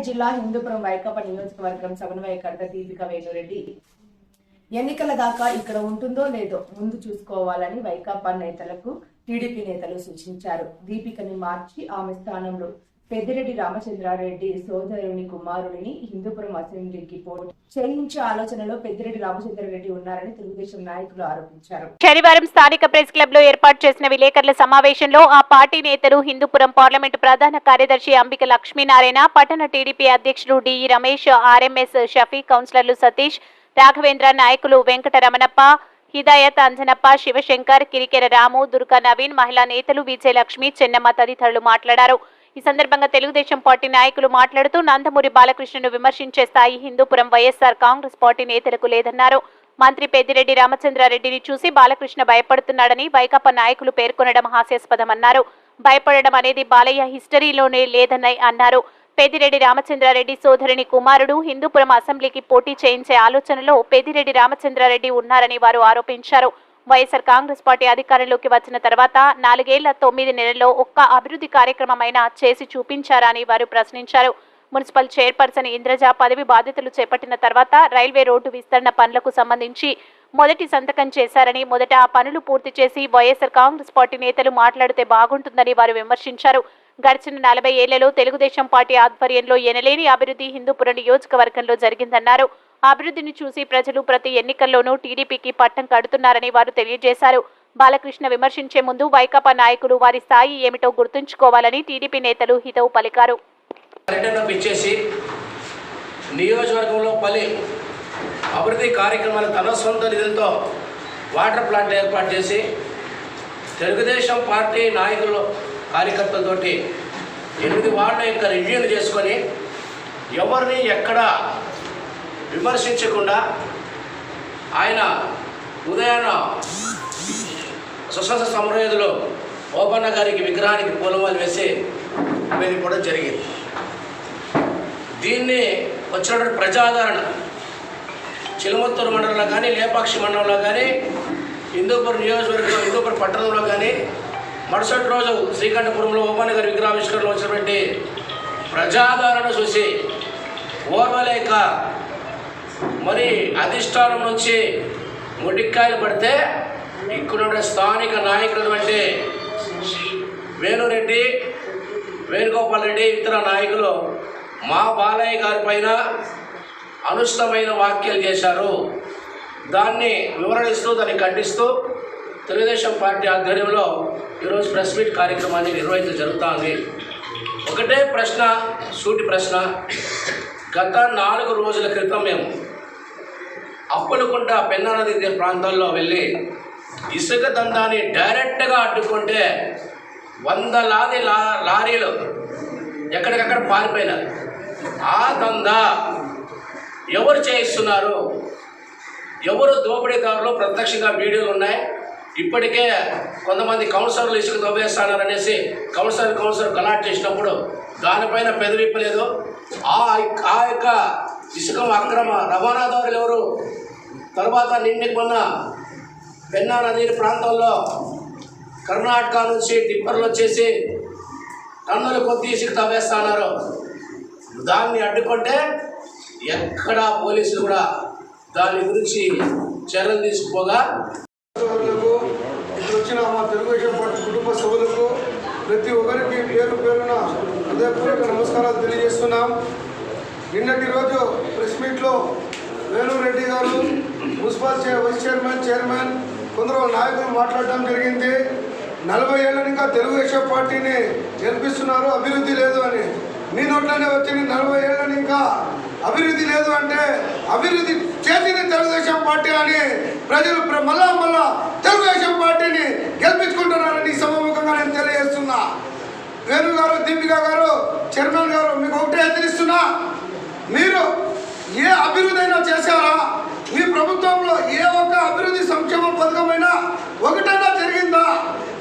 జిల్లా హిందూపురం వైకాపా నియోజకవర్గం సమన్వయకర్త దీపిక వేణురెడ్డి ఎన్నికల దాకా ఇక్కడ ఉంటుందో లేదో ముందు చూసుకోవాలని వైకాపా నేతలకు టీడీపీ నేతలు సూచించారు. దీపికని మార్చి ఆమె స్థానంలో పెద్దిరెడ్డి రామచంద్రారెడ్డి సోదరుని కుమారుడిని హిందూపురం అసెంబ్లీకి పోటీ చేయించే ఆలోచనలో పెద్దిరెడ్డి రామచంద్రారెడ్డి ఉన్నారని తెలుగుదేశం నాయకులు ఆరోపించారు. శనివారం స్థానిక ప్రెస్ క్లబ్ లో ఏర్పాటు చేసిన విలేకరుల సమావేశంలో ఆ పార్టీ నేతలు హిందూపురం పార్లమెంటు ప్రధాన కార్యదర్శి అంబిక లక్ష్మీనారాయణ, పట్టణ టీడీపీ అధ్యక్షులు డి రమేష్, ఆర్ఎంఎస్ షఫీ, కౌన్సిలర్లు సతీష్, రాఘవేంద్ర, నాయకులు వెంకట రమణప్ప, హిదాయత్, అంజనప్ప, శివశంకర్, కిరికెర రాము, దుర్గా నవీన్, మహిళా నేతలు విజయలక్ష్మి, చెన్నమ్మ తదితరులు మాట్లాడారు. ఈ సందర్భంగా తెలుగుదేశం పార్టీ నాయకులు మాట్లాడుతూ నందమూరి బాలకృష్ణను విమర్శించే స్థాయి హిందూపురం వైఎస్ఆర్ కాంగ్రెస్ పార్టీ నేతలకు లేదన్నారు. మంత్రి పెద్దిరెడ్డి రామచంద్రారెడ్డిని చూసి బాలకృష్ణ భయపడుతున్నాడని వైకాపా నాయకులు పేర్కొనడం హాస్యాస్పదమన్నారు. భయపడడం అనేది బాలయ్య హిస్టరీలోనే లేదని అన్నారు. పెద్దిరెడ్డి రామచంద్రారెడ్డి సోదరుని కుమారుడు హిందూపురం అసెంబ్లీకి పోటీ చేయించే ఆలోచనలో పెద్దిరెడ్డి రామచంద్రారెడ్డి ఉన్నారని వారు ఆరోపించారు. వైఎస్ఆర్ కాంగ్రెస్ పార్టీ అధికారంలోకి వచ్చిన తర్వాత 4 ఏళ్ల 9 నెలల్లో ఒక్క అభివృద్ధి కార్యక్రమమైనా చేసి చూపించారా అని వారు ప్రశ్నించారు. మున్సిపల్ చైర్పర్సన్ ఇంద్రజ పదవి బాధ్యతలు చేపట్టిన తర్వాత రైల్వే రోడ్డు విస్తరణ పనులకు సంబంధించి మొదటి సంతకం చేశారని, మొదట ఆ పనులు పూర్తి చేసి వైఎస్ఆర్ కాంగ్రెస్ పార్టీ నేతలు మాట్లాడితే బాగుంటుందని వారు విమర్శించారు. గడిచిన 40 ఏళ్లలో తెలుగుదేశం పార్టీ ఆధ్వర్యంలో ఎనలేని అభివృద్ధి హిందూపురం నియోజకవర్గంలో జరిగిందన్నారు. అభివృద్ధిని చూసి ప్రజలు ప్రతి ఎన్నికల్లోనూ టీడీపీకి పట్టం కడుతున్నారని వారు తెలియజేశారు. బాలకృష్ణ విమర్శించే ముందు వైకాపా నాయకులు వారి స్థాయి ఏమిటో గుర్తుంచుకోవాలని టీడీపీ నేతలు హితవు పలికారు. నియోజకవర్గంలో పలు అభివృద్ధి కార్యక్రమాలు తన సొంత నిధులతో వాటర్ ప్లాంట్ ఏర్పాటు చేసి తెలుగుదేశం పార్టీ నాయకులు కార్యకర్తలతోటి 8 వార్డుల యొక్క రివ్యూలు చేసుకొని ఎవరిని ఎక్కడ విమర్శించకుండా ఆయన ఉదయాన స్వతంత్ర సమరయోధులు ఓపన్న గారికి విగ్రహానికి పూలమాలు వేసి వెళ్ళిపోవడం జరిగింది. దీన్ని వచ్చినటువంటి ప్రజాదరణ చిలుమత్తూరు మండలంలో కానీ, లేపాక్షి మండలంలో కానీ, హిందూపురం నియోజకవర్గం హిందూపురం పట్టణంలో కానీ, మరుసటి రోజు శ్రీకంఠపురంలో ఓపన్న గారి విగ్రహావిష్కరణలో వచ్చినటువంటి ప్రజాదరణ చూసి ఓర్వలేక మరి అధిష్టానం నుంచి మొటిక్కాయలు పడితే ఇక్కడ స్థానిక నాయకులు అంటే వేణురెడ్డి, వేణుగోపాల్ రెడ్డి, ఇతర నాయకులు మా బాలయ్య గారి పైన అనుచితమైన వ్యాఖ్యలు చేశారు. దాన్ని వివరణిస్తూ దాన్ని ఖండిస్తూ తెలుగుదేశం పార్టీ ఆధ్వర్యంలో ఈరోజు ప్రెస్ మీట్ కార్యక్రమాన్ని నిర్వహించడం జరుగుతుంది. ఒకటే ప్రశ్న, సూటి ప్రశ్న. గత 4 రోజుల క్రితం మేము అప్పలకుంట పెన్నా నది ప్రాంతాల్లో వెళ్ళి ఇసుక దందాన్ని డైరెక్ట్గా అడ్డుకుంటే 100 లారీలు ఎక్కడికక్కడ పారిపోయినారు. ఆ దందా ఎవరు చేయిస్తున్నారు, ఎవరు దోపిడీదారులు ప్రత్యక్షంగా వీడియోలు ఉన్నాయి. ఇప్పటికే కొంతమంది కౌన్సిలర్లు ఇసుక దొబ్బేస్తున్నారు అనేసి కౌన్సిలర్ కలాట్ చేసినప్పుడు దానిపైన పెదవిప్పలేదు. ఆ యొక్క ఇసుక అక్రమ రవాణాదారులు ఎవరు? తర్వాత మొన్న పెన్నా నది ప్రాంతంలో కర్ణాటక నుంచి టిప్పర్లు వచ్చేసి టన్నుల కొద్ది ఇసుక తవ్వేస్తున్నారు. దాన్ని అడ్డుకుంటే ఎక్కడా పోలీసులు కూడా దాని గురించి చర్యలు తీసుకుపోగా వచ్చిన మా తెలుగుదేశం పార్టీ కుటుంబ సభ్యులకు ప్రతి ఒక్కరికి పేరున హృదయపూర్వక నమస్కారాలు తెలియజేస్తున్నాం. నిన్నటి రోజు ప్రెస్ మీట్లో వేణురెడ్డి గారు, మున్సిపల్ వైస్ చైర్మన్ కొందరు నాయకులు మాట్లాడడం జరిగింది. 40 ఏళ్ళ ఇంకా తెలుగుదేశం పార్టీని గెలిపిస్తున్నారు, అభివృద్ధి లేదు అని. మీ నోట్లోనే వచ్చింది 40 ఏళ్ళ ఇంకా అభివృద్ధి లేదు అంటే అభివృద్ధి చేసింది తెలుగుదేశం పార్టీ అని ప్రజలు మళ్ళా తెలుగుదేశం పార్టీని గెలిపించుకుంటున్నారని సభాముఖంగా నేను తెలియజేస్తున్నా. వేణు గారు, దీపిక గారు, చైర్మన్ గారు, మీకు ఒకటే హెచ్చరిస్తున్నా, మీరు ఏ అభివృద్ధి అయినా చేశారా? మీ ప్రభుత్వంలో ఏ ఒక్క అభివృద్ధి సంక్షేమ పథకమైనా ఒకటైనా జరిగిందా?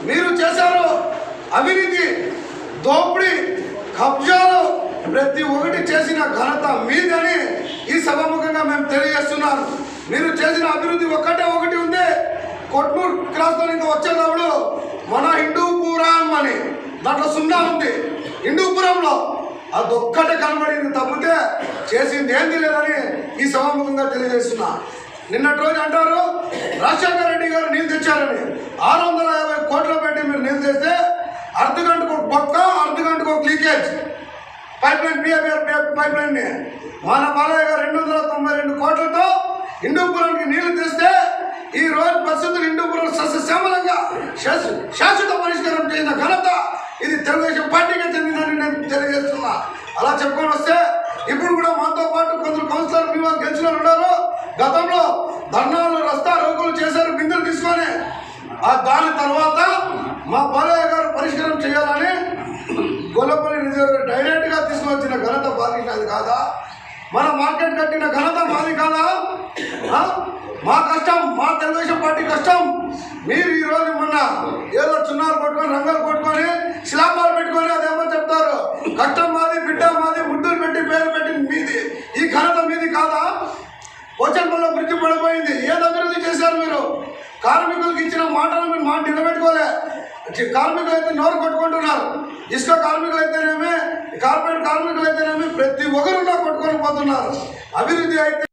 మీరు చేశారు అవినీతి, దోపిడీ, కబ్జాలు ప్రతి ఒక్కటి చేసిన ఘనత మీదని ఈ సభాముఖంగా మేము తెలియజేస్తున్నాను. మీరు చేసిన అభివృద్ధి ఒకటి ఉంది. కొట్నూరు క్రాస్తో ఇంకా వచ్చేటప్పుడు మన హిందూపురం అని దాంట్లో 0 ఉంది. హిందూపురంలో అదొక్కటే కనబడింది తప్పితే చేసింది ఏంది లేదని ఈ సభాముఖంగా తెలియజేస్తున్నా. నిన్నటి రోజు అంటారు రాజశేఖర రెడ్డి గారు నీళ్ళు తెచ్చారని. 650 కోట్లు పెట్టి మీరు నీళ్ళు తెస్తే అర్ధగంటకు ఒక పక్క, అర్ధగంటకు ఒక leakage pipeline, PABR pipeline ని మన బాలయ్య గారు 292 కోట్లతో హిందూపురానికి నీళ్లు తెస్తే ఈ రోజు పరిస్థితులు హిందూపురం సస్యశ్యామలంగా శాశ్వత పరిష్కారం చేసిన ఘనత ఇది తెలుగుదేశం పార్టీకి చెందిందని నేను తెలియజేస్తున్నా. అలా చెప్పుకొని వస్తే ఇప్పుడు కూడా మాతో పాటు కొందరు కౌన్సిలర్ మీ గెలిచిన ఉన్నారు. గతంలో ధర్నాలు, రస్తా రోగులు చేశారు బిందులు తీసుకొని. దాని తర్వాత మా బాలయ్య గారు పరిష్కారం చేయాలని గొల్లపల్లి రిజర్వ్ డైరెక్ట్ గా తీసుకొచ్చిన ఘనత బాధించినది కాదా? మన మార్కెట్ కట్టిన ఘనత మాది కాదా? మా కష్టం, మా తెలుగుదేశం పార్టీ కష్టం. మీరు ఈ రోజు మొన్న ఏదో చున్నాలు కొట్టుకొని, రంగులు కొట్టుకొని, శిలాపాలు పెట్టుకొని అదేమో చెప్తారు. కష్టం మాది, బిడ్డ మాది, ముద్దులు పెట్టి పేరు పెట్టింది మీది. ఈ ఘనత మీది కాదా? పోచంపల్లిలో బ్రిడ్జి పడిపోయింది. ఏది అభివృద్ధి చేశారు మీరు? కార్మికులకు ఇచ్చిన మాటలు మీరు మాట నిలబెట్టుకోలే. కార్మికులు అయితే నోరు కొట్టుకుంటున్నారు. ఇసుక కార్మికులు అయితేనేమి, కార్పొరేట్ కార్మికులు అయితేనేమి ప్రతి ఒక్కరు కొట్టుకొని పోతున్నారు. అభివృద్ధి అయితే